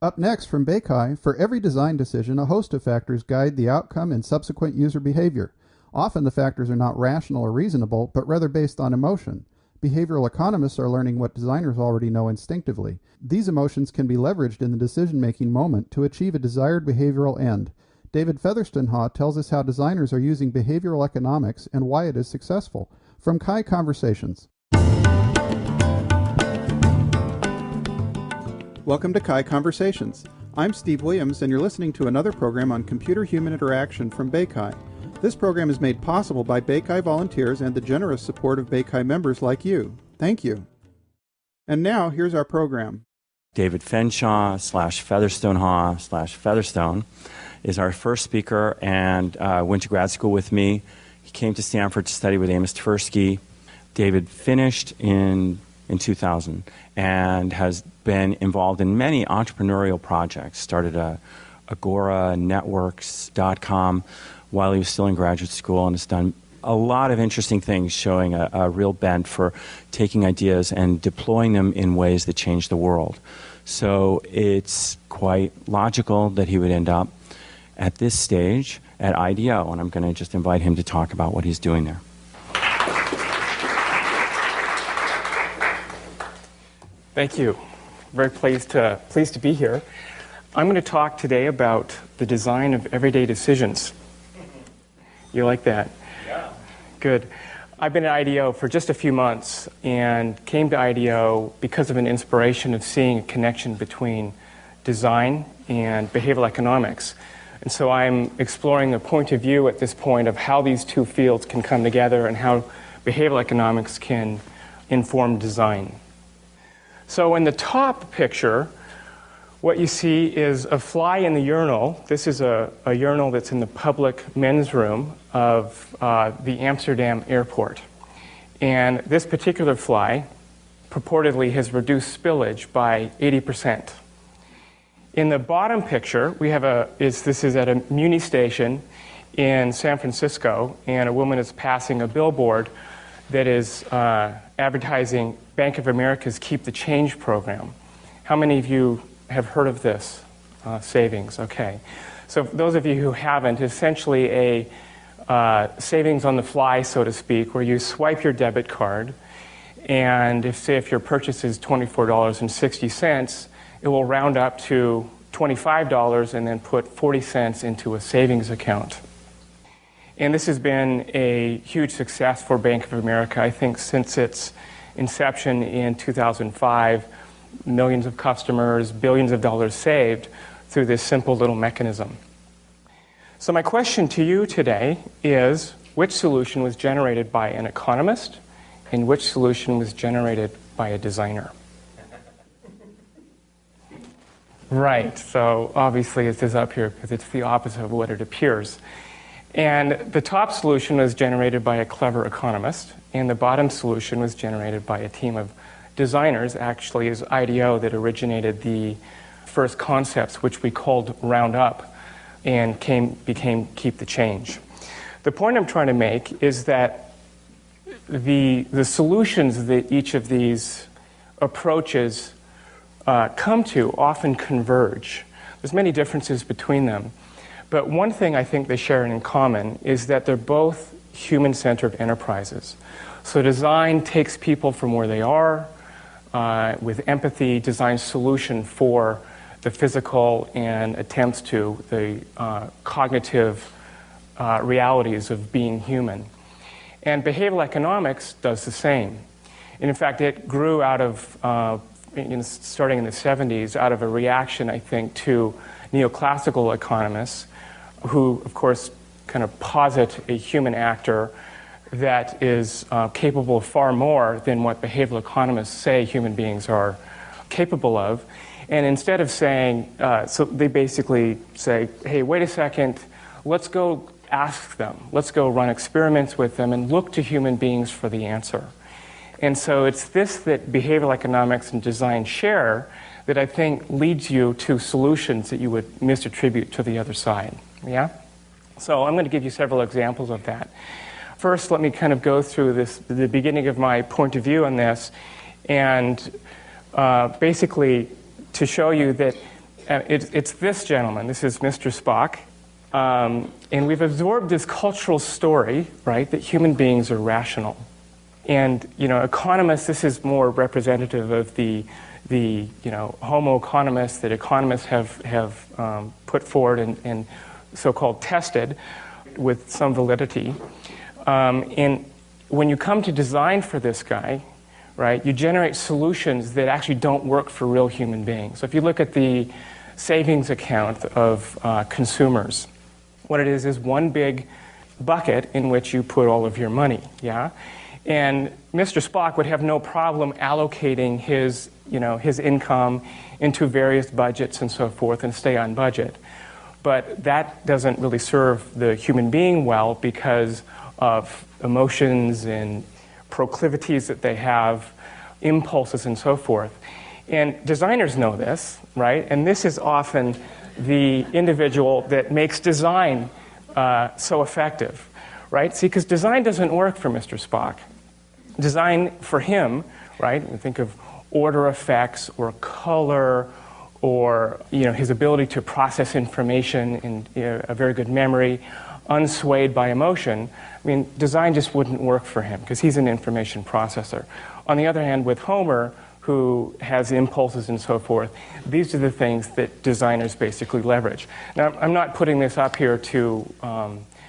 Up next from Beikai, for every design decision, a host of factors guide the outcome and subsequent user behavior. Often the factors are not rational or reasonable, but rather based on emotion. Behavioral economists are learning what designers already know instinctively. These emotions can be leveraged in the decision-making moment to achieve a desired behavioral end. David Fetherstonhaugh tells us how designers are using behavioral economics and why it is successful. From Kai Conversations. Welcome to Kai Conversations. I'm Steve Williams, and you're listening to another program on computer-human interaction from Beikai. This program is made possible by Beikai volunteers and the generous support of Beikai members like you. Thank you. And now, here's our program. David Fenshaw / Fetherstonhaugh / Featherstone is our first speaker and went to grad school with me. He came to Stanford to study with Amos Tversky. David finished in 2000 and has been involved in many entrepreneurial projects. Started Agora, Networks.com while he was still in graduate school, and has done a lot of interesting things, showing a real bent for taking ideas and deploying them in ways that change the world. So it's quite logical that he would end up at this stage at IDEO, and I'm going to just invite him to talk about what he's doing there. Thank you. Very pleased to be here. I'm going to talk today about the design of everyday decisions. You like that? Yeah. Good. I've been at IDEO for just a few months and came to IDEO because of an inspiration of seeing a connection between design and behavioral economics. And so I'm exploring a point of view at this point of how these two fields can come together and how behavioral economics can inform design. So in the top picture, what you see is a fly in the urinal. This is a urinal that's in the public men's room of the Amsterdam airport. And this particular fly purportedly has reduced spillage by 80%. In the bottom picture, we have this is at a Muni station in San Francisco, and a woman is passing a billboard that is advertising Bank of America's Keep the Change program. How many of you have heard of this savings? Okay. So for those of you who haven't, essentially a savings on the fly, so to speak, where you swipe your debit card, and if your purchase is $24.60, it will round up to $25 and then put 40 cents into a savings account. And this has been a huge success for Bank of America. I think since its inception in 2005, millions of customers, billions of dollars saved through this simple little mechanism. So my question to you today is, which solution was generated by an economist and which solution was generated by a designer? Right, so obviously it is up here because it's the opposite of what it appears. And the top solution was generated by a clever economist, and the bottom solution was generated by a team of designers. Actually, is IDEO that originated the first concepts, which we called Round Up, and became Keep the Change. The point I'm trying to make is that the solutions that each of these approaches come to often converge. There's many differences between them. But one thing I think they share in common is that they're both human-centered enterprises. So design takes people from where they are, with empathy, designs solution for the physical and attempts to the cognitive realities of being human. And behavioral economics does the same. And in fact, it grew out of, starting in the 70s, out of a reaction, I think, to neoclassical economists who, of course, kind of posit a human actor that is capable of far more than what behavioral economists say human beings are capable of. And instead of saying, so they basically say, hey, wait a second, let's go ask them. Let's go run experiments with them and look to human beings for the answer. And so it's this that behavioral economics and design share that I think leads you to solutions that you would misattribute to the other side. Yeah? So I'm going to give you several examples of that. First, let me kind of go through the beginning of my point of view on this, and basically to show you that It's this gentleman. This is Mr. Spock. And we've absorbed this cultural story, right, that human beings are rational. And, economists, this is more representative of the homo economists that economists have put forward and so-called tested with some validity. And when you come to design for this guy, right, you generate solutions that actually don't work for real human beings. So if you look at the savings account of consumers, what it is one big bucket in which you put all of your money, yeah? And Mr. Spock would have no problem allocating his income into various budgets and so forth and stay on budget. But that doesn't really serve the human being well because of emotions and proclivities that they have, impulses and so forth. And designers know this, right? And this is often the individual that makes design so effective, right? See, because design doesn't work for Mr. Spock. Design for him, right? We think of order effects or color or his ability to process information in a very good memory, unswayed by emotion. I mean, design just wouldn't work for him because he's an information processor. On the other hand, with Homer, who has impulses and so forth, these are the things that designers basically leverage. Now, I'm not putting this up here to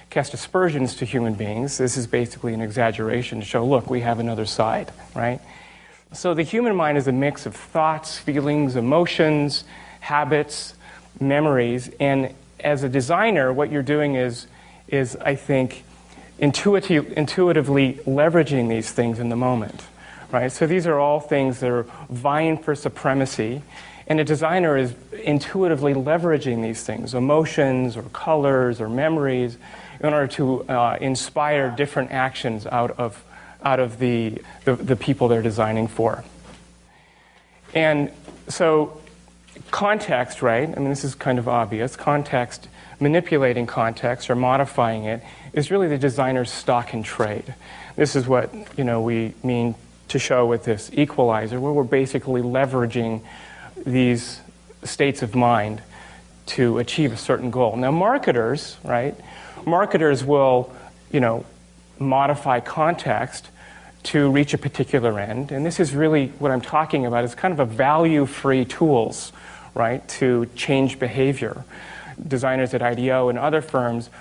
cast aspersions to human beings. This is basically an exaggeration to show, look, we have another side, right? So the human mind is a mix of thoughts, feelings, emotions, habits, memories, and as a designer, what you're doing is I think, intuitively leveraging these things in the moment, right? So these are all things that are vying for supremacy, and a designer is intuitively leveraging these things, emotions or colors or memories, in order to inspire different actions out of the people they're designing for. And so context, right? I mean, this is kind of obvious. Context, manipulating context or modifying it is really the designer's stock in trade. This is what we mean to show with this equalizer, where we're basically leveraging these states of mind to achieve a certain goal. Now, marketers, right? Marketers will, modify context to reach a particular end, and this is really what I'm talking about. Is kind of a value-free tools, right, to change behavior. Designers at IDEO and other firms,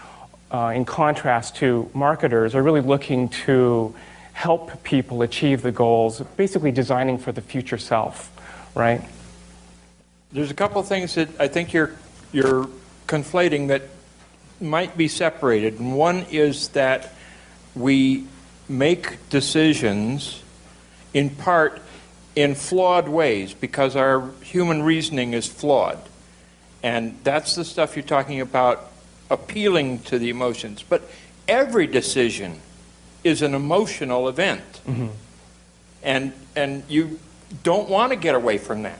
in contrast to marketers, are really looking to help people achieve the goals, basically designing for the future self, right? There's a couple things that I think you're conflating that might be separated. And one is that we make decisions in part in flawed ways because our human reasoning is flawed. And that's the stuff you're talking about, appealing to the emotions. But every decision is an emotional event. Mm-hmm. And you don't want to get away from that.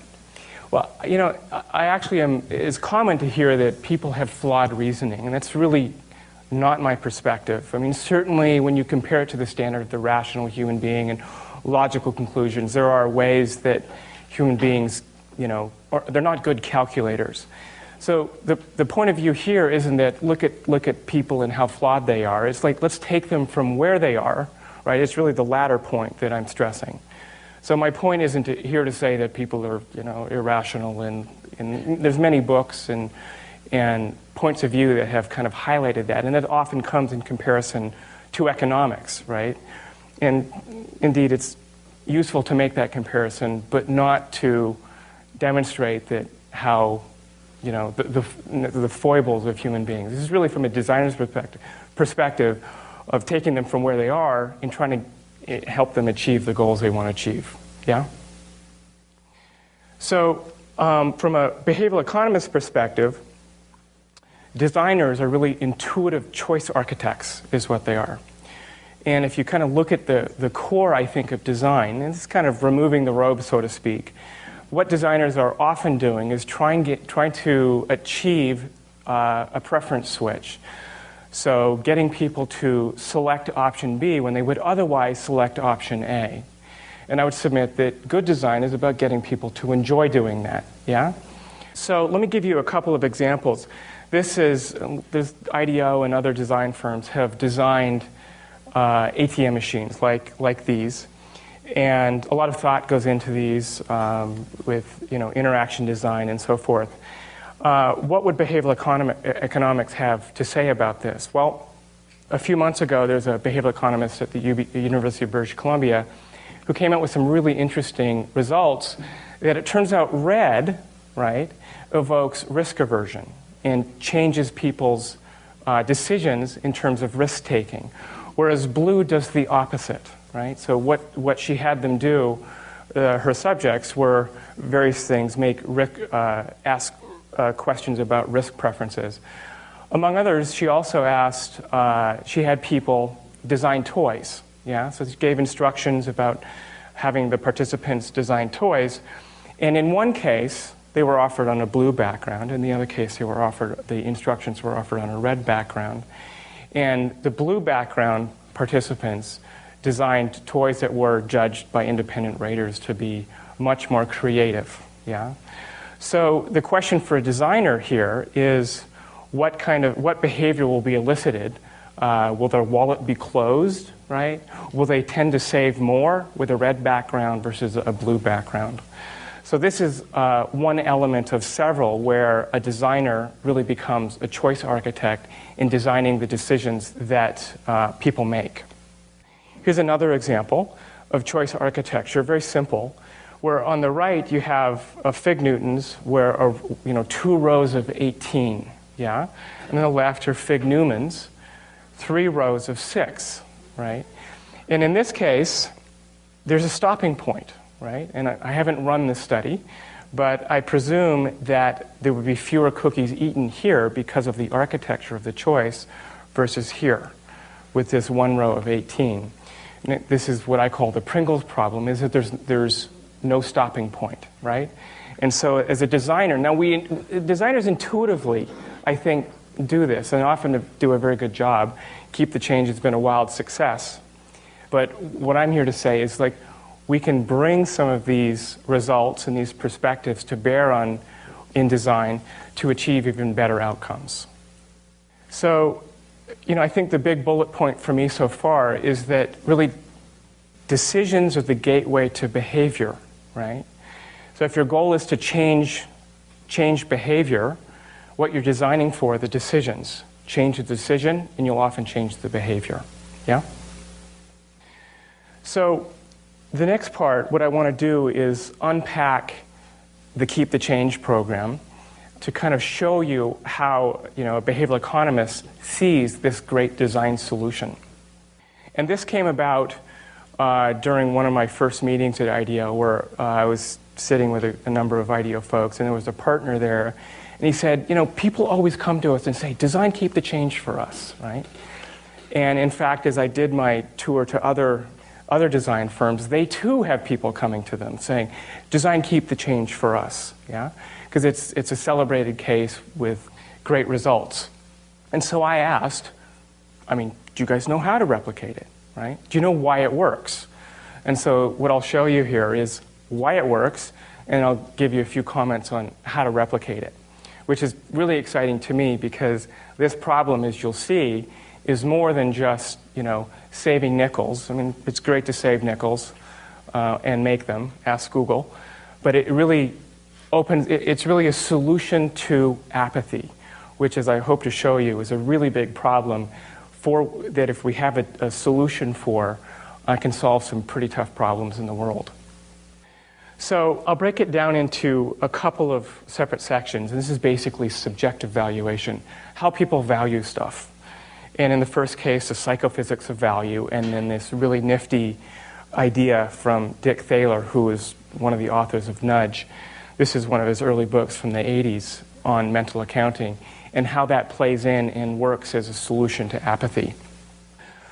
Well, I actually it's common to hear that people have flawed reasoning, and that's really not my perspective. I mean, certainly when you compare it to the standard of the rational human being and logical conclusions, there are ways that human beings, they're not good calculators. So the point of view here isn't that look at people and how flawed they are. It's like, let's take them from where they are, right? It's really the latter point that I'm stressing. So my point isn't here to say that people are, irrational, and there's many books and points of view that have kind of highlighted that, and that often comes in comparison to economics, right? And indeed, it's useful to make that comparison, but not to demonstrate that how, the foibles of human beings. This is really from a designer's perspective of taking them from where they are and trying to help them achieve the goals they want to achieve. Yeah? So from a behavioral economist perspective, designers are really intuitive choice architects is what they are. And if you kind of look at the core, I think, of design, and it's kind of removing the robe, so to speak, what designers are often doing is trying to achieve a preference switch. So getting people to select option B when they would otherwise select option A. And I would submit that good design is about getting people to enjoy doing that, yeah? So let me give you a couple of examples. This IDEO and other design firms have designed ATM machines like these, and a lot of thought goes into these with interaction design and so forth. What would behavioral economics have to say about this? Well, a few months ago, there's a behavioral economist at the University of British Columbia who came out with some really interesting results that it turns out red, right, evokes risk aversion and changes people's decisions in terms of risk-taking, whereas blue does the opposite, right? So what she had them do, her subjects, were various things, ask questions about risk preferences. Among others, she also asked, she had people design toys, yeah? So she gave instructions about having the participants design toys, and in one case, they were offered on a blue background. In the other case, the instructions were offered on a red background. And the blue background participants designed toys that were judged by independent raters to be much more creative, yeah? So the question for a designer here is what behavior will be elicited? Will their wallet be closed, right? Will they tend to save more with a red background versus a blue background? So this is one element of several where a designer really becomes a choice architect in designing the decisions that people make. Here's another example of choice architecture, very simple, where on the right you have fig Newtons where 2 rows of 18, yeah? And on the left are fig Newmans, 3 rows of 6, right? And in this case, there's a stopping point, right? And I haven't run this study, but I presume that there would be fewer cookies eaten here because of the architecture of the choice versus here with this 1 row of 18. And this is what I call the Pringles problem, is that there's no stopping point, right? And so as a designer, now designers intuitively, I think, do this, and often do a very good job. Keep the Change has been a wild success. But what I'm here to say is, like, we can bring some of these results and these perspectives to bear in design to achieve even better outcomes. So, I think the big bullet point for me so far is that really decisions are the gateway to behavior, right? So if your goal is to change behavior, what you're designing for are the decisions. Change the decision, and you'll often change the behavior. Yeah? So the next part, what I want to do is unpack the Keep the Change program to kind of show you how a behavioral economist sees this great design solution. And this came about during one of my first meetings at IDEO, where I was sitting with a number of IDEO folks, and there was a partner there. And he said, people always come to us and say, design Keep the Change for us, right? And in fact, as I did my tour to other design firms, they too have people coming to them saying, design Keep the Change for us, yeah? Because it's a celebrated case with great results. And so I asked, do you guys know how to replicate it, right? Do you know why it works? And so what I'll show you here is why it works, and I'll give you a few comments on how to replicate it, which is really exciting to me because this problem, as you'll see, is more than just, saving nickels. It's great to save nickels and make them, ask Google, but it's really a solution to apathy, which, as I hope to show you, is a really big problem that if we have a solution for, can solve some pretty tough problems in the world. So I'll break it down into a couple of separate sections, and this is basically subjective valuation, how people value stuff. And in the first case, the psychophysics of value, and then this really nifty idea from Dick Thaler, who is one of the authors of Nudge. This is one of his early books from the 80s on mental accounting, and how that plays in and works as a solution to apathy.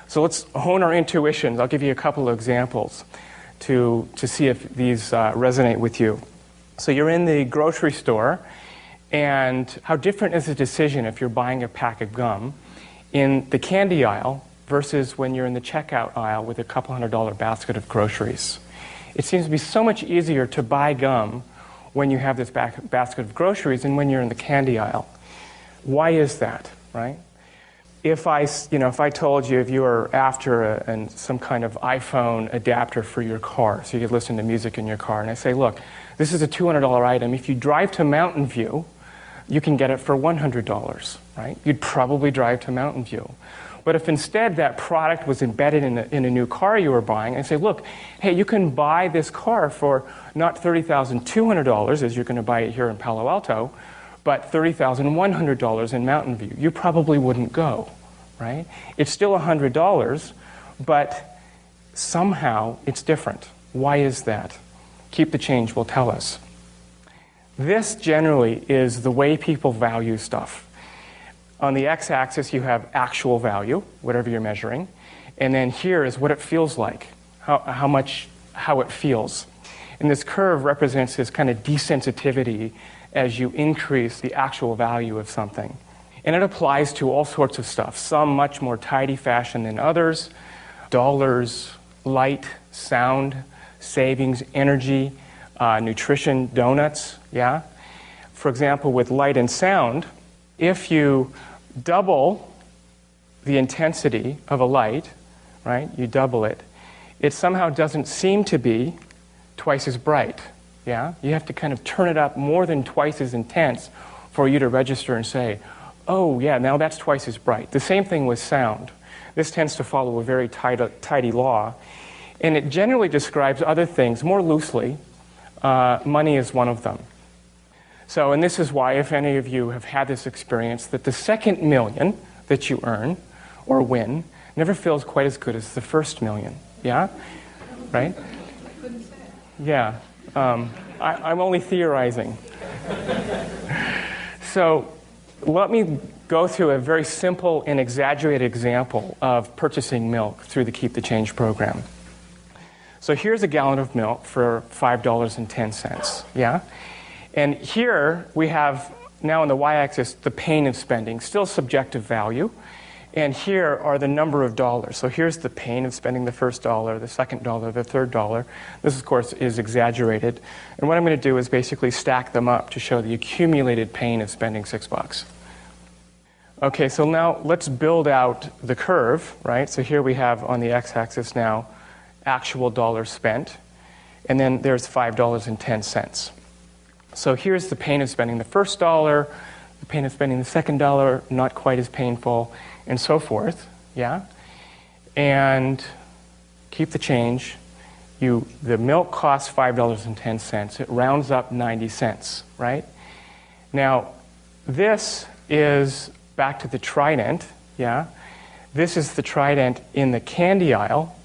So let's hone our intuitions. I'll give you a couple of examples to see if these resonate with you. So you're in the grocery store, and how different is the decision if you're buying a pack of gum in the candy aisle versus when you're in the checkout aisle with a couple $100 basket of groceries? It seems to be so much easier to buy gum when you have this basket of groceries and when you're in the candy aisle. Why is that, right? If I told you if you were after some kind of iPhone adapter for your car, so you could listen to music in your car, and I say, look, this is a $200 item. If you drive to Mountain View, you can get it for $100, right? You'd probably drive to Mountain View. But if instead that product was embedded in a new car you were buying, I say, look, hey, you can buy this car for not $30,200 as you're going to buy it here in Palo Alto, but $30,100 in Mountain View. You probably wouldn't go, right? It's still $100, but somehow it's different. Why is that? Keep the Change will tell us. This generally is the way people value stuff. On the x-axis, you have actual value, whatever you're measuring, and then here is what it feels like, how it feels. And this curve represents this kind of desensitivity as you increase the actual value of something. And it applies to all sorts of stuff, some much more tidy fashion than others, dollars, light, sound, savings, energy, nutrition, donuts, yeah? For example, with light and sound, if you double the intensity of a light, right, you double it, it somehow doesn't seem to be twice as bright, yeah? You have to kind of turn it up more than twice as intense for you to register and say, oh, yeah, now that's twice as bright. The same thing with sound. This tends to follow a very tidy law, and it generally describes other things more loosely. Money is one of them. So, and this is why, if any of you have had this experience, that the second million that you earn or win never feels quite as good as the first million. Yeah? Right? Yeah. I'm only theorizing. So, let me go through a very simple and exaggerated example of purchasing milk through the Keep the Change program. So here's a gallon of milk for $5.10, yeah? And here we have, now on the y-axis, the pain of spending, still subjective value. And here are the number of dollars. So here's the pain of spending the first dollar, the second dollar, the third dollar. This, of course, is exaggerated. And what I'm going to do is basically stack them up to show the accumulated pain of spending $6. Okay, so now let's build out the curve, right? So here we have on the x-axis now actual dollars spent, and then there's $5.10. So here's the pain of spending the first dollar, the pain of spending the second dollar, not quite as painful, and so forth, yeah? And keep the change. The milk costs $5.10. It rounds up 90 cents, right? Now, this is back to the trident, yeah? This is the trident in the candy aisle,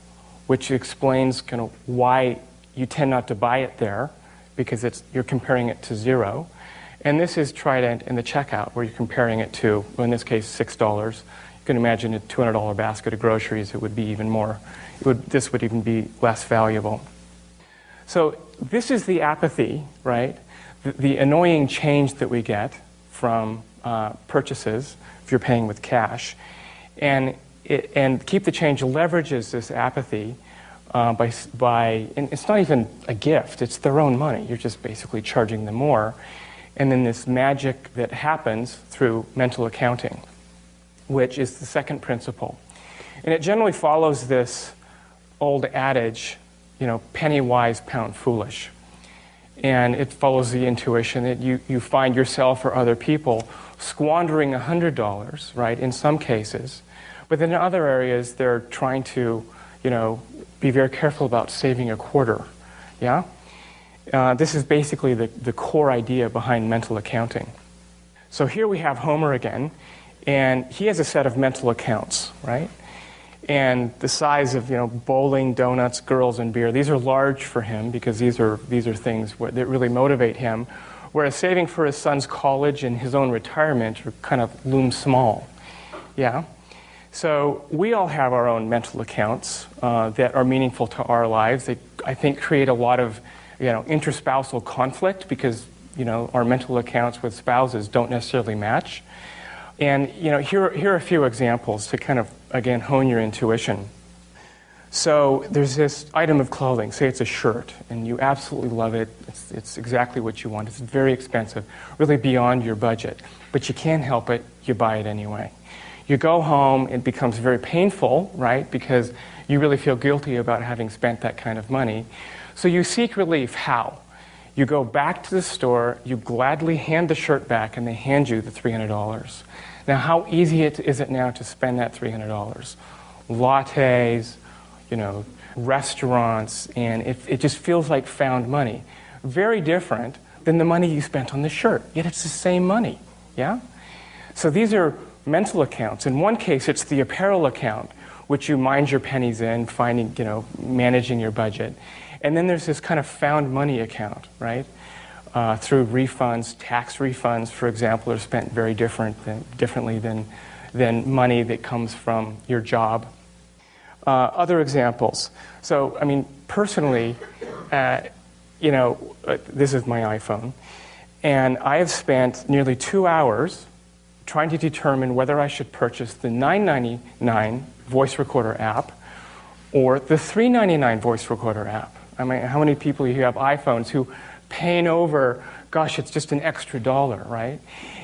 which explains kind of why you tend not to buy it there, because you're comparing it to zero. And this is trident in the checkout, where you're comparing it to, well, in this case, $6. You can imagine a $200 basket of groceries, it would be even more, this would even be less valuable. So this is the apathy, right? The annoying change that we get from purchases, if you're paying with cash. And Keep the Change leverages this apathy and it's not even a gift, it's their own money. You're just basically charging them more. And then this magic that happens through mental accounting, which is the second principle. And it generally follows this old adage, penny wise, pound foolish. And it follows the intuition that you find yourself or other people squandering $100, right, in some cases. But then in other areas, they're trying to, be very careful about saving a quarter, yeah? This is basically the core idea behind mental accounting. So here we have Homer again, and he has a set of mental accounts, right? And the size of, bowling, donuts, girls, and beer, these are large for him because these are things that really motivate him, whereas saving for his son's college and his own retirement are kind of loom small, yeah? So we all have our own mental accounts that are meaningful to our lives. They, I think, create a lot of, interspousal conflict because, our mental accounts with spouses don't necessarily match. And, here are a few examples to kind of, again, hone your intuition. So there's this item of clothing, say it's a shirt, and you absolutely love it. It's exactly what you want. It's very expensive, really beyond your budget. But you can't help it. You buy it anyway. You go home, it becomes very painful, right? Because you really feel guilty about having spent that kind of money. So you seek relief. How? You go back to the store, you gladly hand the shirt back, and they hand you the $300. Now, how easy is it now to spend that $300? Lattes, restaurants, and it just feels like found money. Very different than the money you spent on the shirt, yet it's the same money, yeah? So these are mental accounts. In one case, it's the apparel account, which you mind your pennies in, finding, managing your budget. And then there's this kind of found money account, right? Through refunds, tax refunds, for example, are spent very differently than money that comes from your job. Other examples. So, personally, this is my iPhone, and I have spent nearly 2 hours trying to determine whether I should purchase the $9.99 voice recorder app or the $3.99 voice recorder app. How many people here have iPhones who paying over, gosh, it's just an extra $1, right?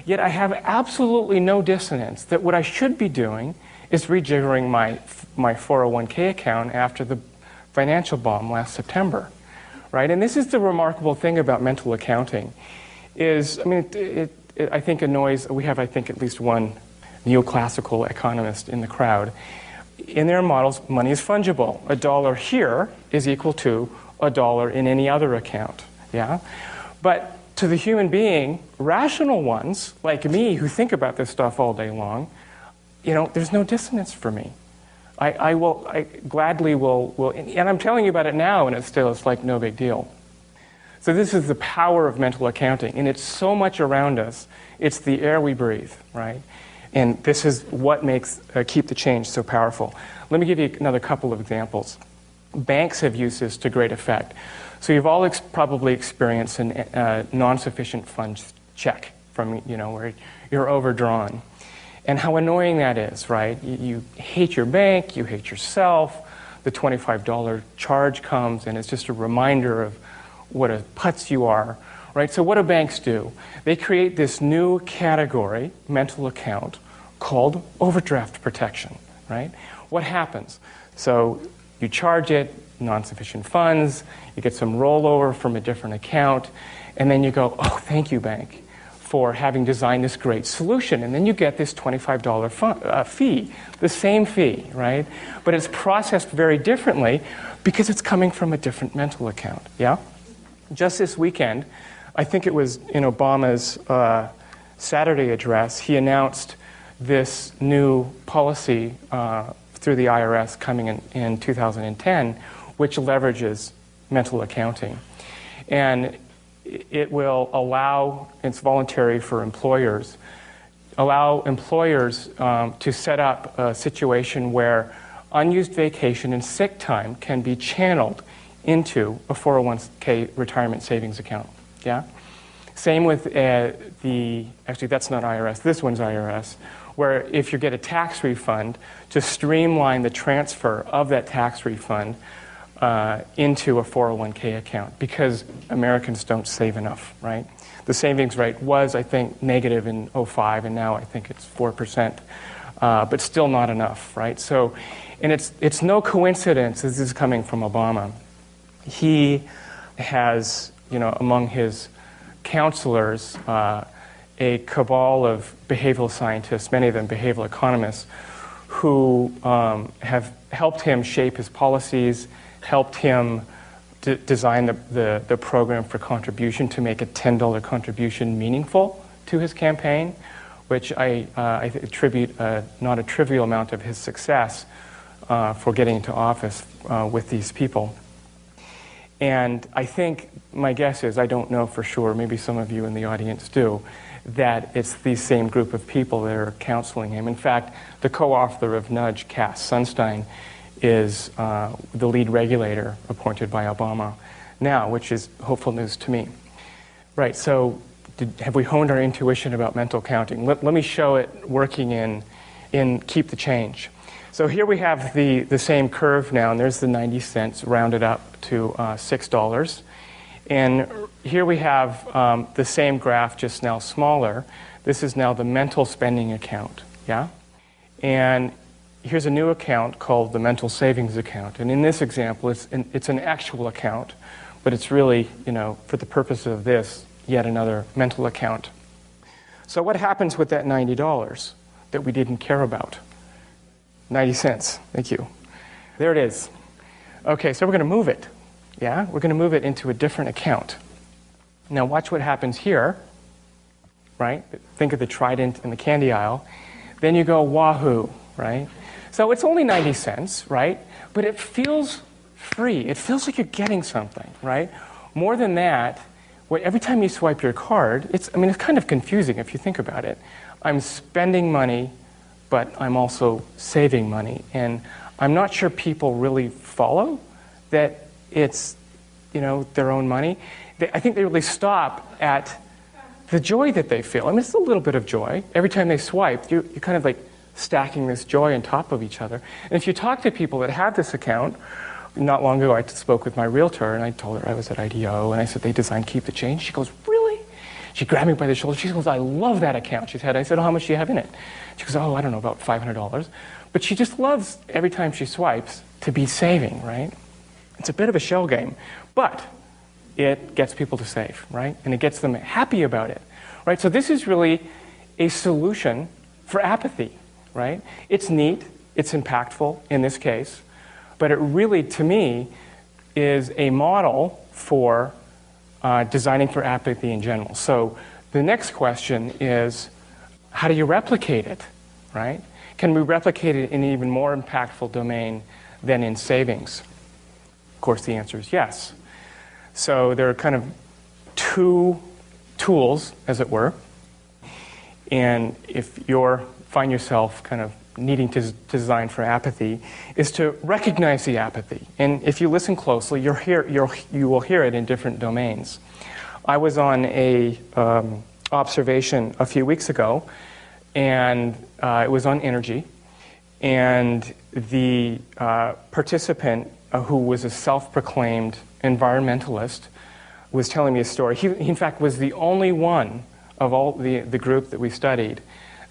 Yet I have absolutely no dissonance that what I should be doing is rejiggering my 401k account after the financial bomb last September, right? And this is the remarkable thing about mental accounting is, I think annoys, we have, I think, at least one neoclassical economist in the crowd. In their models, money is fungible. $1 here is equal to $1 in any other account, yeah? But to the human being, rational ones, like me, who think about this stuff all day long, there's no dissonance for me. I gladly will, and I'm telling you about it now, and it's like no big deal. So this is the power of mental accounting, and it's so much around us. It's the air we breathe, right? And this is what makes Keep the Change so powerful. Let me give you another couple of examples. Banks have used this to great effect. So you've all probably experienced a non-sufficient funds check from, where you're overdrawn. And how annoying that is, right? You hate your bank, you hate yourself, the $25 charge comes, and it's just a reminder of what a putz you are, right? So what do banks do? They create this new category, mental account, called overdraft protection, right? What happens? So you charge it, non-sufficient funds, you get some rollover from a different account, and then you go, oh, thank you, bank, for having designed this great solution. And then you get this $25 fee, the same fee, right? But it's processed very differently because it's coming from a different mental account, yeah? Just this weekend, I think it was in Obama's Saturday address, he announced this new policy through the IRS coming in 2010, which leverages mental accounting. And it will allow, it's voluntary for employers, allow employers to set up a situation where unused vacation and sick time can be channeled into a 401k retirement savings account, yeah? Same with actually that's not IRS, this one's IRS, where if you get a tax refund, to streamline the transfer of that tax refund into a 401k account because Americans don't save enough, right? The savings rate was, I think, negative in 2005, and now I think it's 4%, but still not enough, right? So, and it's no coincidence this is coming from Obama. He has, among his counselors, a cabal of behavioral scientists, many of them behavioral economists, who have helped him shape his policies, helped him design the program for contribution to make a $10 contribution meaningful to his campaign, which I attribute not a trivial amount of his success for getting into office with these people. And I think, my guess is, I don't know for sure, maybe some of you in the audience do, that it's the same group of people that are counseling him. In fact, the co-author of Nudge, Cass Sunstein, is the lead regulator appointed by Obama now, which is hopeful news to me. Right, so have we honed our intuition about mental counting? Let me show it working in Keep the Change. So here we have the same curve now, and there's the 90 cents rounded up to $6. And here we have the same graph, just now smaller. This is now the mental spending account, yeah? And here's a new account called the mental savings account. And in this example, it's an actual account, but it's really, for the purpose of this, yet another mental account. So what happens with that $90 that we didn't care about? 90 cents. Thank you. There it is. Okay, so we're going to move it. Yeah? We're going to move it into a different account. Now watch what happens here, right? Think of the Trident in the candy aisle. Then you go, wahoo, right? So it's only 90 cents, right? But it feels free. It feels like you're getting something, right? More than that, every time you swipe your card, it's kind of confusing if you think about it. I'm spending money, but I'm also saving money. And I'm not sure people really follow that it's, their own money. I think they really stop at the joy that they feel. It's a little bit of joy. Every time they swipe, you're kind of like stacking this joy on top of each other. And if you talk to people that have this account, not long ago I spoke with my realtor, and I told her I was at IDEO, and I said, they designed Keep the Change. She goes, really? She grabbed me by the shoulder. She goes, I love that account. She said, I said, how much do you have in it? She goes, I don't know, about $500. But she just loves, every time she swipes, to be saving, right? It's a bit of a shell game, but it gets people to save, right? And it gets them happy about it, right? So this is really a solution for apathy, right? It's neat, it's impactful in this case, but it really, to me, is a model for designing for apathy in general. So the next question is, how do you replicate it, right? Can we replicate it in an even more impactful domain than in savings? Of course, the answer is yes. So there are kind of two tools, as it were. And if you find yourself kind of needing to design for apathy, is to recognize the apathy. And if you listen closely, you will hear it in different domains. I was on a observation a few weeks ago, and it was on energy. And the participant, who was a self-proclaimed environmentalist, was telling me a story. He, in fact, was the only one of all the group that we studied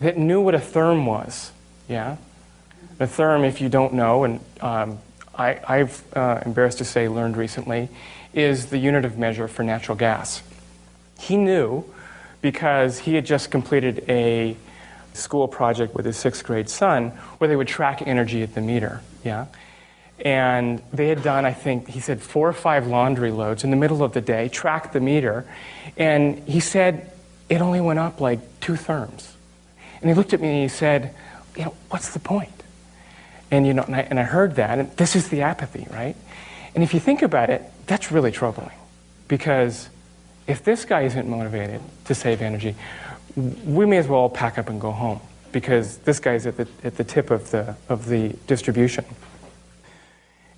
that knew what a therm was. Yeah? A therm, if you don't know, and I've, embarrassed to say, learned recently, is the unit of measure for natural gas. He knew because he had just completed a school project with his 6th grade son where they would track energy at the meter. Yeah? And they had done, I think, he said 4 or 5 laundry loads in the middle of the day, tracked the meter, and he said it only went up like 2 therms. And he looked at me and he said, what's the point? And, and I heard that, and this is the apathy, right? And if you think about it, that's really troubling. Because if this guy isn't motivated to save energy, we may as well pack up and go home, because this guy's at the tip of the distribution.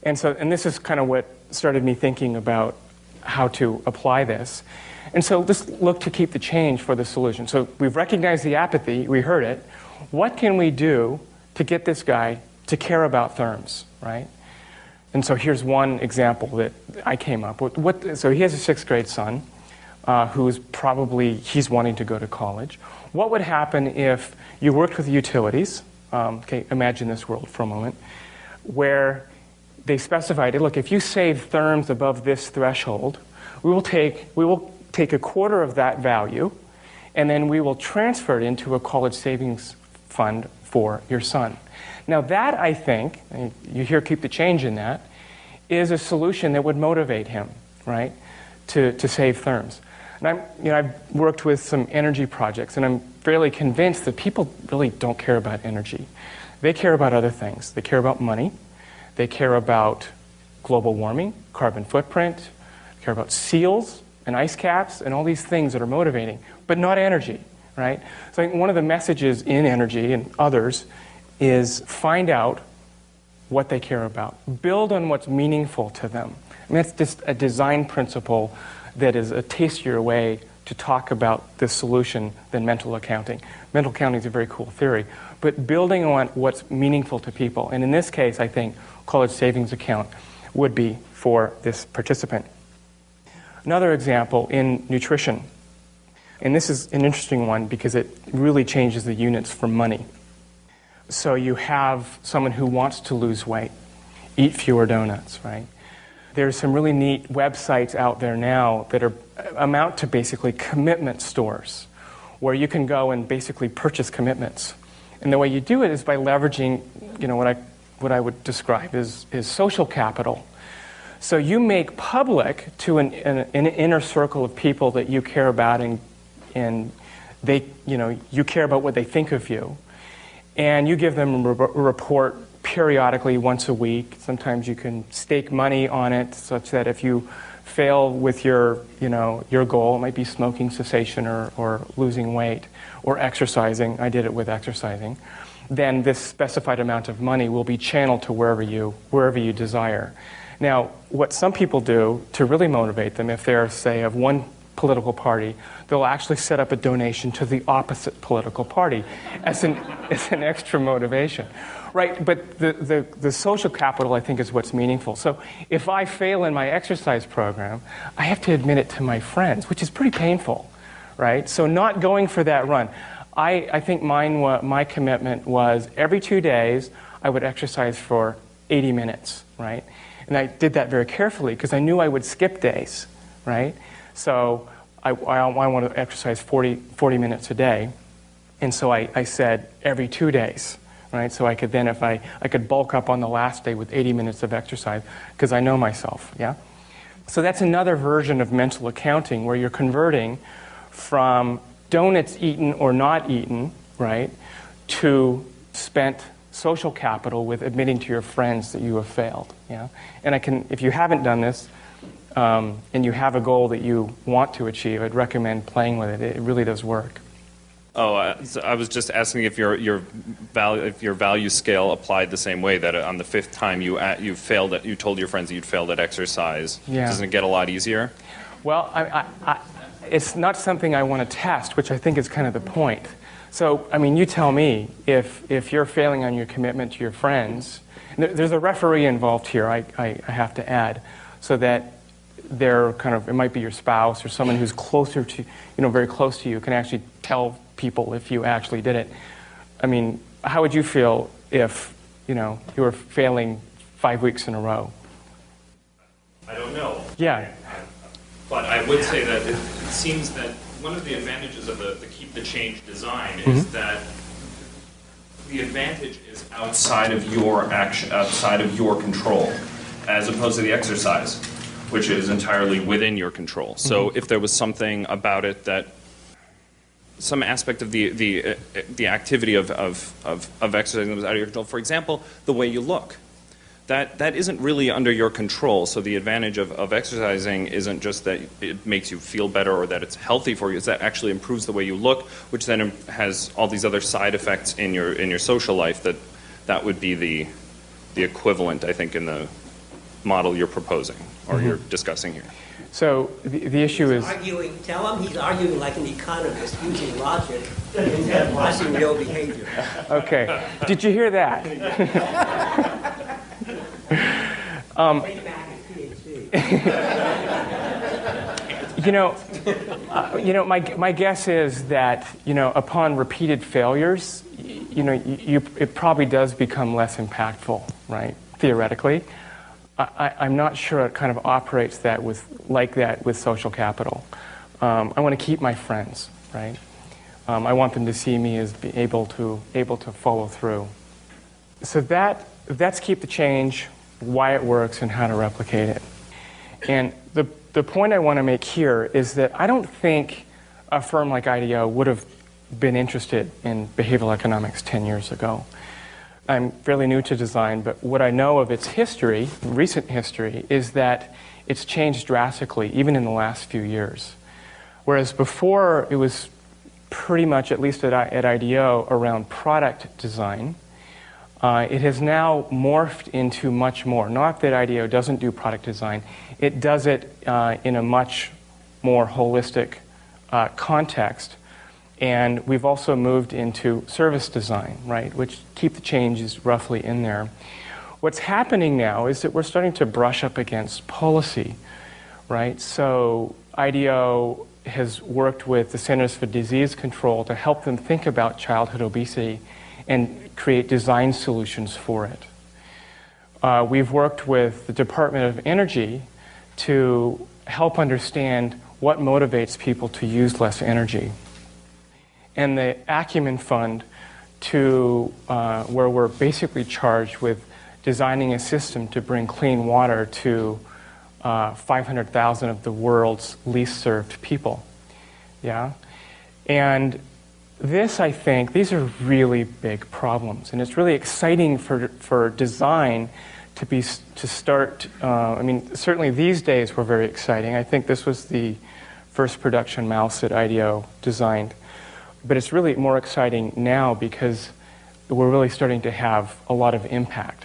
And this is kind of what started me thinking about how to apply this. And so let's look to keep the change for the solution. So we've recognized the apathy, we heard it. What can we do to get this guy to care about therms, right? And so here's one example that I came up with. So he has a 6th grade son he's wanting to go to college. What would happen if you worked with utilities? Okay, imagine this world for a moment, where they specified, look, if you save therms above this threshold, we will take a quarter of that value, and then we will transfer it into a college savings fund for your son. Now that, I think, and you hear keep the change in that, is a solution that would motivate him, right, to save therms. And I've worked with some energy projects, and I'm fairly convinced that people really don't care about energy. They care about other things. They care about money. They care about global warming, carbon footprint. They care about seals and ice caps and all these things that are motivating, but not energy, right? So I think one of the messages in energy and others is find out what they care about. Build on what's meaningful to them. That's just a design principle that is a tastier way to talk about this solution than mental accounting. Mental accounting is a very cool theory, but building on what's meaningful to people. And in this case, I think college savings account would be for this participant. Another example in nutrition, and this is an interesting one because it really changes the units for money. So you have someone who wants to lose weight, eat fewer donuts, right? There's some really neat websites out there now that amount to basically commitment stores where you can go and basically purchase commitments. And the way you do it is by leveraging, what I would describe as social capital. So you make public to an inner circle of people that you care about, and they, you care about what they think of you, and you give them a report periodically once a week. Sometimes you can stake money on it such that if you fail with your goal, it might be smoking cessation or losing weight or exercising. I did it with exercising. Then this specified amount of money will be channeled to wherever you desire. Now, what some people do to really motivate them, if they're, say, of one political party, they'll actually set up a donation to the opposite political party as an extra motivation. Right, but the social capital, I think, is what's meaningful. So if I fail in my exercise program, I have to admit it to my friends, which is pretty painful, right? So not going for that run. I think my commitment was every 2 days, I would exercise for 80 minutes, right? And I did that very carefully because I knew I would skip days, right? So I want to exercise 40 minutes a day. And so I said every 2 days. Right? So I could then, if I could bulk up on the last day with 80 minutes of exercise because I know myself, yeah? So that's another version of mental accounting where you're converting from donuts eaten or not eaten, right, to spent social capital with admitting to your friends that you have failed, yeah? And if you haven't done this and you have a goal that you want to achieve, I'd recommend playing with it. It really does work. Oh, so I was just asking if your value scale applied the same way, that on the 5th time you failed at, you told your friends that you'd failed at exercise. Yeah. Doesn't it get a lot easier? Well, it's not something I want to test, which I think is kind of the point. So, I mean, you tell me if you're failing on your commitment to your friends. There's a referee involved here, I have to add, so that it might be your spouse or someone who's closer to, very close to you, can actually tell people if you actually did it. I mean, how would you feel if, you were failing 5 weeks in a row? I don't know. Yeah. But I would say that it seems that one of the advantages of the Keep the Change design is that the advantage is outside of your action, outside of your control, as opposed to the exercise, which is entirely within your control. So if there was something about it that some aspect of the activity of exercising that was out of your control, for example, the way you look, that isn't really under your control. So the advantage of exercising isn't just that it makes you feel better or that it's healthy for you, it's that it actually improves the way you look, which then has all these other side effects in your social life. That would be the equivalent, I think, in the model you're proposing or you're discussing here. So the issue is... Tell him he's arguing like an economist, using logic instead of watching real behavior. Okay. Did you hear that? My guess is that, upon repeated failures, it probably does become less impactful, right? Theoretically. I'm not sure it kind of operates like that with social capital. I want to keep my friends, right? I want them to see me as able to follow through. So that's Keep the Change, why it works, and how to replicate it. And the point I want to make here is that I don't think a firm like IDEO would have been interested in behavioral economics 10 years ago. I'm fairly new to design, but what I know of its history, recent history, is that it's changed drastically, even in the last few years. Whereas before, it was pretty much, at least at IDEO, around product design. It has now morphed into much more. Not that IDEO doesn't do product design. It does it in a much more holistic context. And we've also moved into service design, right, which keep the changes roughly in there. What's happening now is that we're starting to brush up against policy, right? So IDEO has worked with the Centers for Disease Control to help them think about childhood obesity and create design solutions for it. We've worked with the Department of Energy to help understand what motivates people to use less energy. And the Acumen Fund where we're basically charged with designing a system to bring clean water to 500,000 of the world's least served people. Yeah? And this, I think, these are really big problems. And it's really exciting for design to start. I mean, certainly these days were very exciting. I think this was the first production mouse that IDEO designed. But it's really more exciting now because we're really starting to have a lot of impact.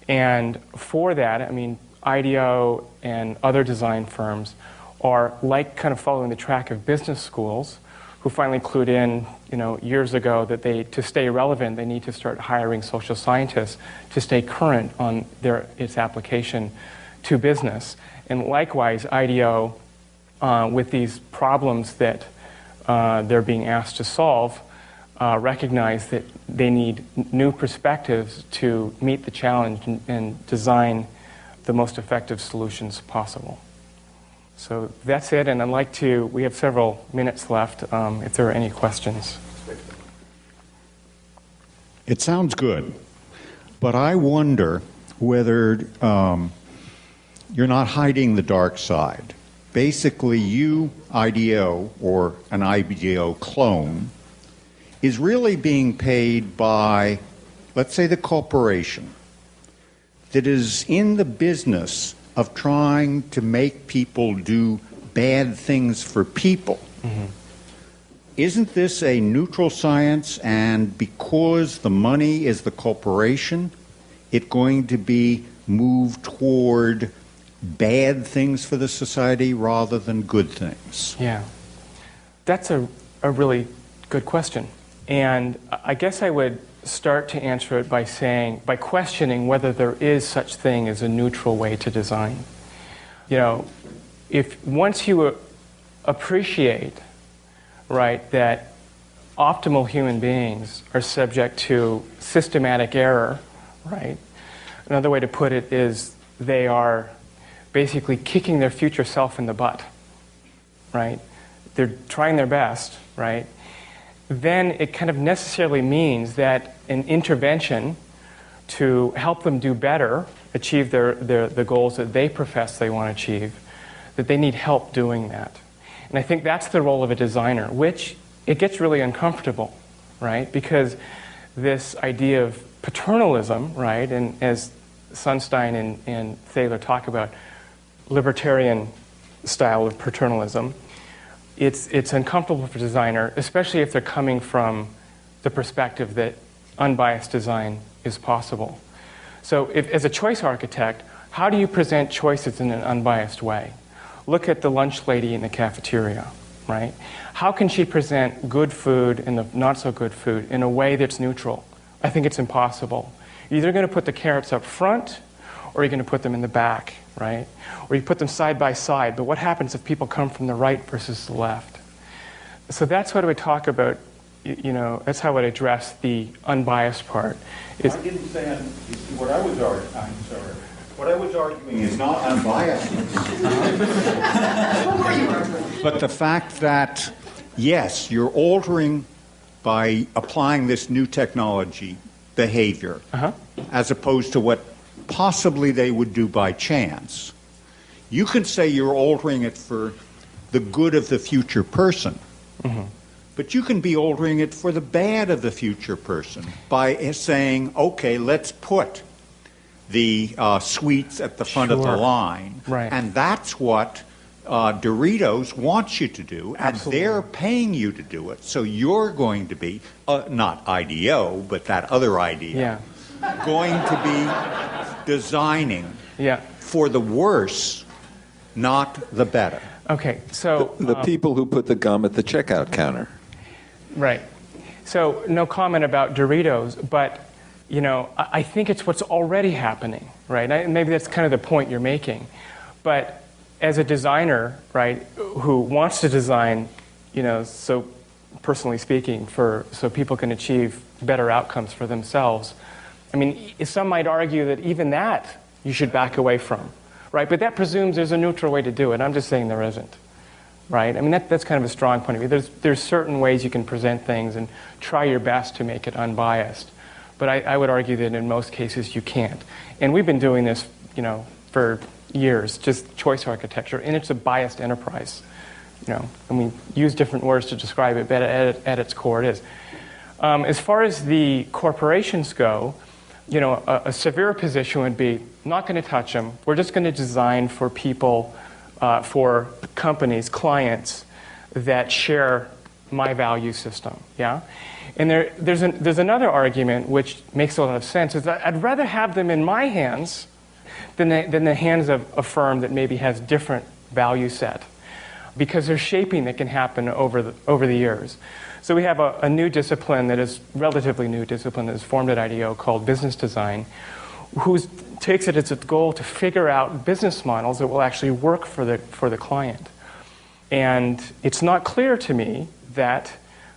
And for that, I mean, IDEO and other design firms are like kind of following the track of business schools who finally clued in, years ago that to stay relevant, they need to start hiring social scientists to stay current on its application to business. And likewise, IDEO, with these problems that they're being asked to solve, recognize that they need new perspectives to meet the challenge and design the most effective solutions possible. So that's it, and we have several minutes left if there are any questions. It sounds good, but I wonder whether you're not hiding the dark side. Basically, IDEO, or an IDEO clone, is really being paid by, let's say, the corporation that is in the business of trying to make people do bad things for people. Mm-hmm. Isn't this a neutral science, and because the money is the corporation, it's going to be moved toward bad things for the society rather than good things? Yeah. That's a really good question. And I guess I would start to answer it by questioning whether there is such thing as a neutral way to design. If once you appreciate, right, that optimal human beings are subject to systematic error, right? Another way to put it is they are basically kicking their future self in the butt, right? They're trying their best, right? Then it kind of necessarily means that an intervention to help them do better, achieve the goals that they profess they want to achieve, that they need help doing that. And I think that's the role of a designer, which it gets really uncomfortable, right? Because this idea of paternalism, right, and as Sunstein and Thaler talk about, libertarian style of paternalism, it's uncomfortable for a designer, especially if they're coming from the perspective that unbiased design is possible. So as a choice architect, how do you present choices in an unbiased way? Look at the lunch lady in the cafeteria, right? How can she present good food and the not so good food in a way that's neutral? I think it's impossible. You're either going to put the carrots up front or you're going to put them in the back, right? Or you put them side by side, but what happens if people come from the right versus the left? So that's what I would talk about, that's how I would address the unbiased part. I didn't say what I was arguing. I'm sorry. What I was arguing is not unbiased. But the fact that, yes, you're altering by applying this new technology behavior, as opposed to what possibly they would do by chance. You can say you're altering it for the good of the future person, but you can be altering it for the bad of the future person by saying, okay, let's put the sweets at the front of the line. Right. And that's what Doritos wants you to do, and they're paying you to do it. So you're going to be, not IDEO, but that other idea, going to be designing for the worse, not the better. Okay, so The people who put the gum at the checkout counter. right. So no comment about Doritos, but I think it's what's already happening, right? Maybe that's kind of the point you're making. But as a designer, right, who wants to design, so personally speaking, so people can achieve better outcomes for themselves, I mean, some might argue that even that you should back away from, right? But that presumes there's a neutral way to do it. I'm just saying there isn't, right? I mean, that's kind of a strong point of view. There's certain ways you can present things and try your best to make it unbiased. But I would argue that in most cases you can't. And we've been doing this, for years, just choice architecture, and it's a biased enterprise. And we use different words to describe it, but at its core it is. As far as the corporations go, a severe position would be not going to touch them. We're just going to design for people, for companies, clients that share my value system. Yeah. And there's another argument which makes a lot of sense, is that I'd rather have them in my hands than the hands of a firm that maybe has different value set, because there's shaping that can happen over the years. So we have a new discipline that is relatively new discipline that is formed at IDEO called business design, who takes it as its goal to figure out business models that will actually work for the client. And it's not clear to me that,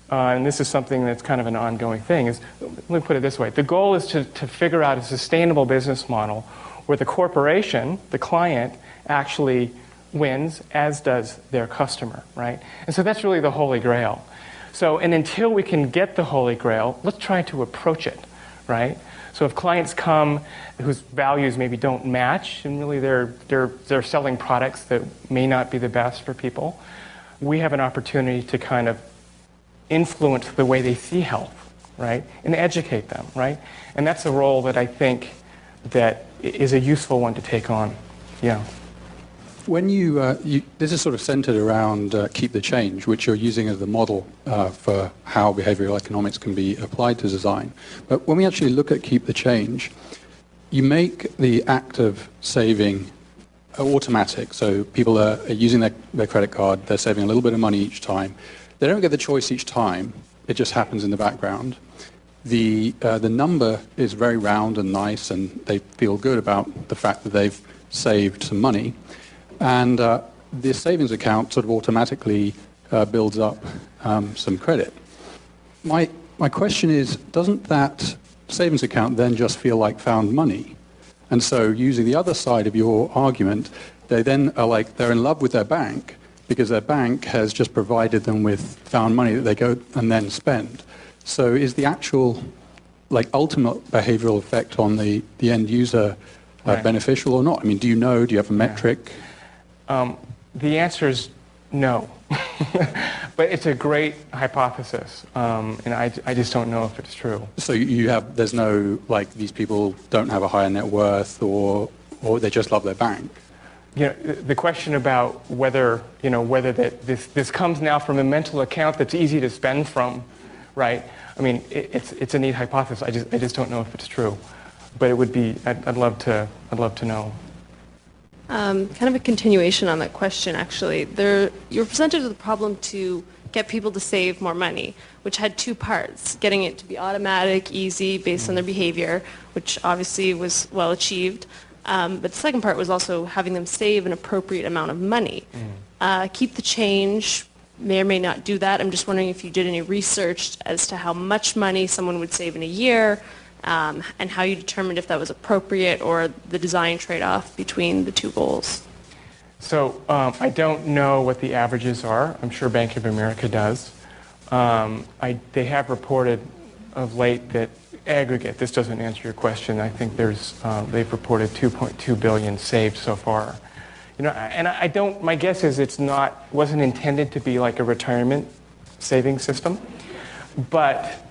and this is something that's kind of an ongoing thing, let me put it this way. The goal is to figure out a sustainable business model where the corporation, the client, actually wins, as does their customer, right? And so that's really the Holy Grail. So, and until we can get the Holy Grail, let's try to approach it, right? So if clients come whose values maybe don't match, and really they're selling products that may not be the best for people, we have an opportunity to kind of influence the way they see health, right? And educate them, right? And that's a role that I think that is a useful one to take on. Yeah. When this is sort of centered around Keep the Change, which you're using as the model for how behavioral economics can be applied to design. But when we actually look at Keep the Change, you make the act of saving automatic. So people are using their credit card, they're saving a little bit of money each time. They don't get the choice each time. It just happens in the background. The number is very round and nice, and they feel good about the fact that they've saved some money. And the savings account sort of automatically builds up some credit. My question is, doesn't that savings account then just feel like found money? And so using the other side of your argument, they then are like they're in love with their bank because their bank has just provided them with found money that they go and then spend. So is the actual ultimate behavioral effect on the end user beneficial or not? I mean, do you have a metric? The answer is no. But it's a great hypothesis, and I just don't know if it's true. So there's no, these people don't have a higher net worth or they just love their bank? The question about whether that this comes now from a mental account that's easy to spend from, right? I mean, it's a neat hypothesis. I just don't know if it's true, but it would be. I'd love to know. Kind of a continuation on that question, actually. You're presented with a problem to get people to save more money, which had two parts: getting it to be automatic, easy, based on their behavior, which obviously was well achieved. But the second part was also having them save an appropriate amount of money. Keep the Change may or may not do that. I'm just wondering if you did any research as to how much money someone would save in a year, and how you determined if that was appropriate or the design trade-off between the two goals. So I don't know what the averages are. I'm sure Bank of America does. They have reported of late that aggregate, this doesn't answer your question, I think they've reported $2.2 billion saved so far. And my guess is wasn't intended to be like a retirement savings system, but,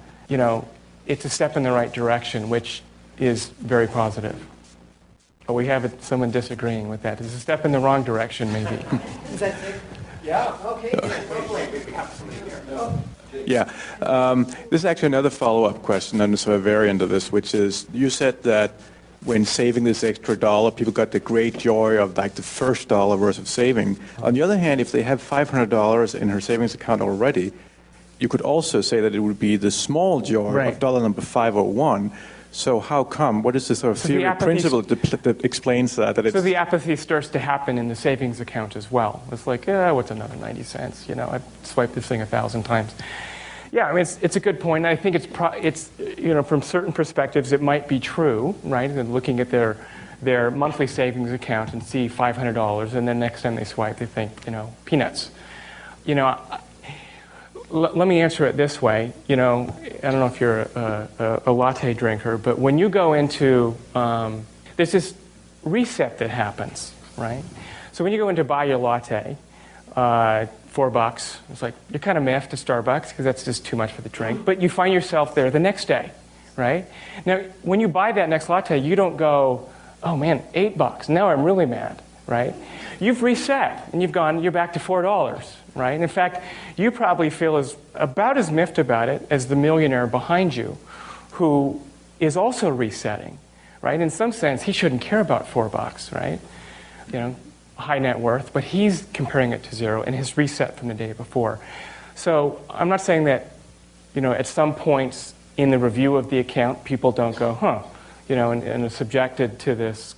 it's a step in the right direction, which is very positive. But we have someone disagreeing with that. It's a step in the wrong direction, maybe. Is that it? Yeah, okay. Yeah. This is actually another follow-up question, and sort of a variant of this, which is, you said that when saving this extra dollar, people got the great joy of like the first dollar worth of saving. On the other hand, if they have $500 in her savings account already, you could also say that it would be the small joy of dollar number 501. So how come? What is the sort of theory principle that explains that? So the apathy starts to happen in the savings account as well. It's like, what's another 90 cents? You know, I've swiped this thing 1,000 times. Yeah, I mean, it's a good point. I think it's you know, from certain perspectives, it might be true, right? And looking at their monthly savings account and see $500, and then next time they swipe, they think, you know, peanuts. You know, let me answer it this way. You know, I don't know if you're a latte drinker, but when you go into, there's this reset that happens, right? So when you go in to buy your latte, $4, it's like, you're kind of miffed at Starbucks because that's just too much for the drink, but you find yourself there the next day, right? Now, when you buy that next latte, you don't go, oh man, $8, now I'm really mad, right? You've reset, and you're back to $4, right? And in fact, you probably feel about as miffed about it as the millionaire behind you, who is also resetting, right? In some sense, he shouldn't care about $4, right? You know, high net worth, but he's comparing it to zero and his reset from the day before. So I'm not saying that, you know, at some points in the review of the account, people don't go, you know, and are subject to this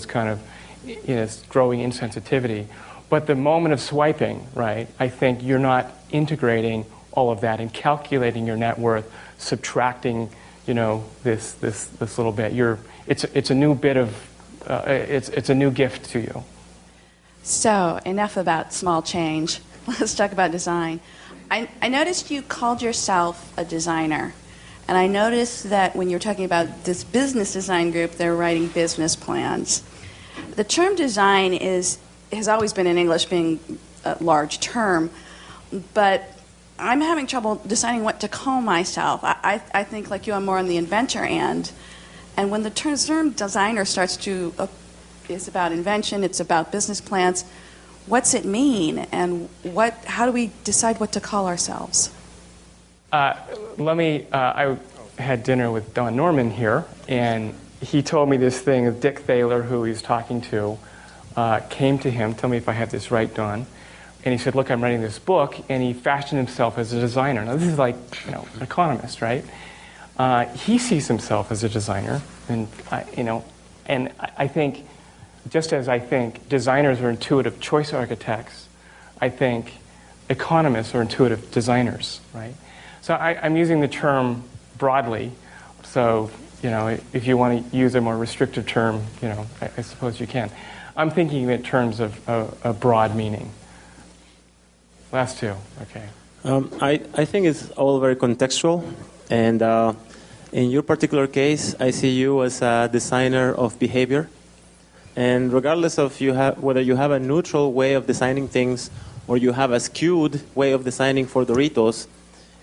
kind of, you know, growing insensitivity. But the moment of swiping, right, I think you're not integrating all of that and calculating your net worth, subtracting, you know, this little bit. It's a new bit of, it's a new gift to you. So, enough about small change. Let's talk about design. I noticed you called yourself a designer. And I noticed that when you're talking about this business design group, they're writing business plans. The term design has always been in English being a large term, but I'm having trouble deciding what to call myself. I think, like you, I'm more on the inventor end. And when the term designer starts to it's about invention, it's about business plans, what's it mean, and how do we decide what to call ourselves? I had dinner with Don Norman here, and he told me this thing. Dick Thaler, who he was talking to, came to him, tell me if I have this right, Don, and he said, look, I'm writing this book, and he fashioned himself as a designer. Now, this is like, you know, an economist, right? He sees himself as a designer, and I think, just as I think designers are intuitive choice architects, I think economists are intuitive designers, right? So I'm using the term broadly. So, you know, if you want to use a more restrictive term, you know, I suppose you can. I'm thinking in terms of a broad meaning. Last two, okay. I think it's all very contextual, and in your particular case, I see you as a designer of behavior. And regardless of whether you have a neutral way of designing things or you have a skewed way of designing for Doritos,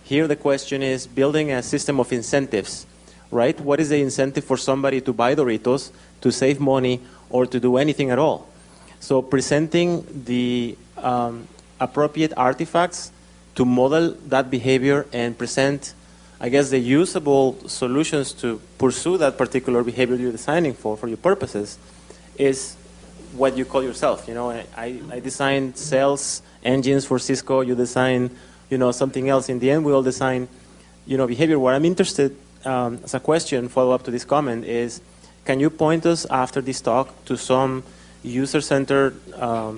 here the question is building a system of incentives, right? What is the incentive for somebody to buy Doritos, to save money, or to do anything at all? So presenting the appropriate artifacts to model that behavior and present, I guess, the usable solutions to pursue that particular behavior you're designing for your purposes is what you call yourself. You know, I designed sales engines for Cisco. You design, you know, something else. In the end, we all design, you know, behavior. What I'm interested, as a question, follow up to this comment, is can you point us after this talk to some user-centered,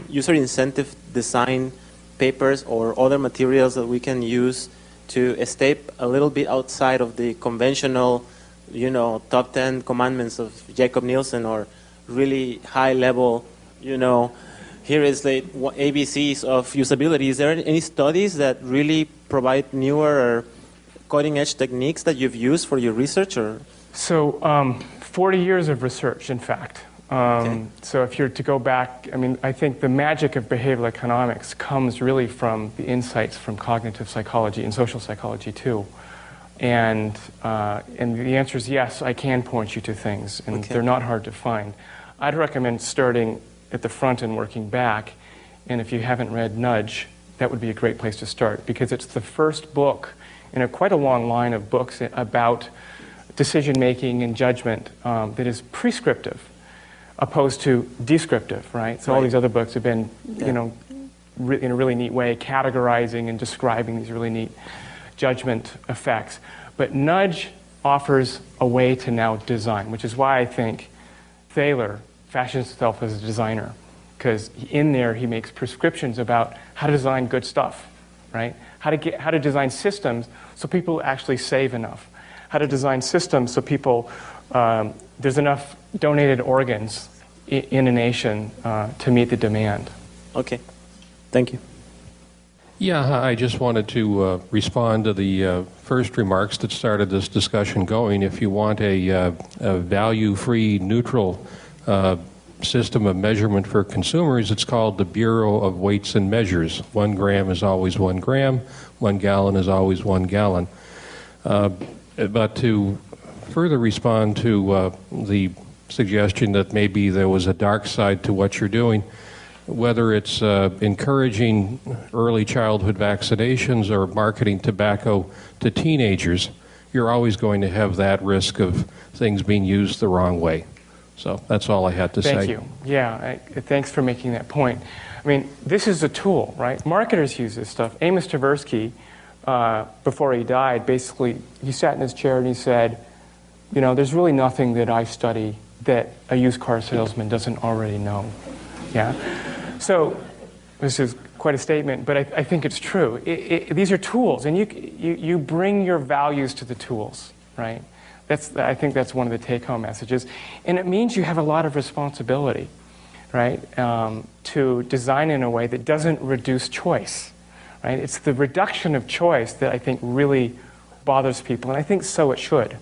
user incentive design papers or other materials that we can use to step a little bit outside of the conventional, you know, top 10 commandments of Jacob Nielsen, or really high level, you know, here is the ABCs of usability. Is there any studies that really provide newer or cutting edge techniques that you've used for your research? Or? So 40 years of research, in fact. Okay. So if you're to go back, I mean, I think the magic of behavioral economics comes really from the insights from cognitive psychology and social psychology too. And the answer is yes, I can point you to things, and they're not hard to find. I'd recommend starting at the front and working back, and if you haven't read Nudge, that would be a great place to start, because it's the first book in quite a long line of books about decision-making and judgment that is prescriptive opposed to descriptive, right? So all these other books have been, in a really neat way, categorizing and describing these really neat judgment effects. But nudge offers a way to now design, which is why I think Thaler fashions himself as a designer, because in there he makes prescriptions about how to design good stuff, right? How to design systems so people actually save enough. How to design systems so people, there's enough donated organs in a nation to meet the demand. Okay, thank you. Yeah, I just wanted to respond to the first remarks that started this discussion going. If you want a value-free, neutral system of measurement for consumers, it's called the Bureau of Weights and Measures. 1 gram is always 1 gram, 1 gallon is always 1 gallon. But to further respond to the suggestion that maybe there was a dark side to what you're doing, whether it's encouraging early childhood vaccinations or marketing tobacco to teenagers, you're always going to have that risk of things being used the wrong way. So that's all I had to say. Thank you. Yeah, thanks for making that point. I mean, this is a tool, right? Marketers use this stuff. Amos Tversky, before he died, basically, he sat in his chair and he said, there's really nothing that I study that a used car salesman doesn't already know. Yeah? So this is quite a statement, but I think it's true. These are tools, and you bring your values to the tools, right? I think that's one of the take-home messages. And it means you have a lot of responsibility, right, to design in a way that doesn't reduce choice, right? It's the reduction of choice that I think really bothers people, and I think so it should.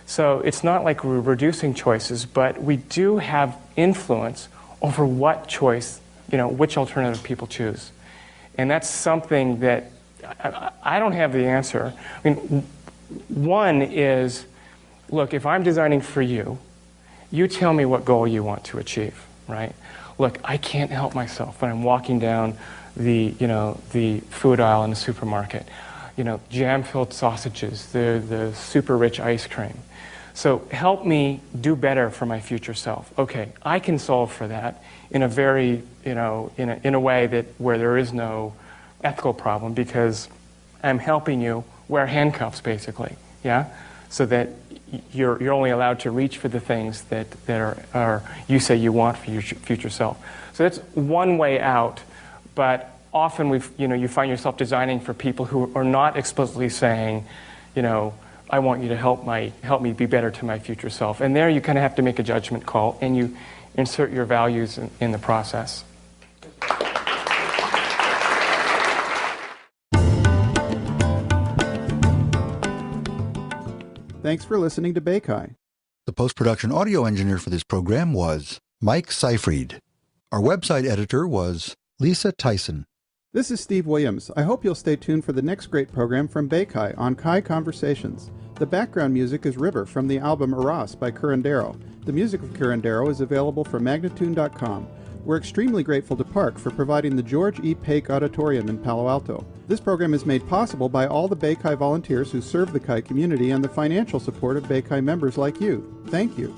So it's not like we're reducing choices, but we do have influence over what choice, which alternative people choose. And that's something that I don't have the answer. I mean, one is, look, if I'm designing for you, you tell me what goal you want to achieve, right? Look, I can't help myself when I'm walking down the food aisle in the supermarket. Jam-filled sausages, the super rich ice cream. So help me do better for my future self. Okay, I can solve for that in a very, in a way where there is no ethical problem, because I'm helping you wear handcuffs, basically, yeah? So that you're only allowed to reach for the things that are you say you want for your future self. So that's one way out, but often you find yourself designing for people who are not explicitly saying, I want you to help me be better to my future self. And there you kind of have to make a judgment call, and you insert your values in the process. Thanks for listening to Beikai. The post-production audio engineer for this program was Mike Seifried. Our website editor was Lisa Tyson. This is Steve Williams. I hope you'll stay tuned for the next great program from Beikai on Kai Conversations. The background music is River from the album Eros by Curandero. The music of Curandero is available from Magnatune.com. We're extremely grateful to Parc for providing the George E. Paik Auditorium in Palo Alto. This program is made possible by all the Beikai volunteers who serve the Kai community and the financial support of Beikai members like you. Thank you.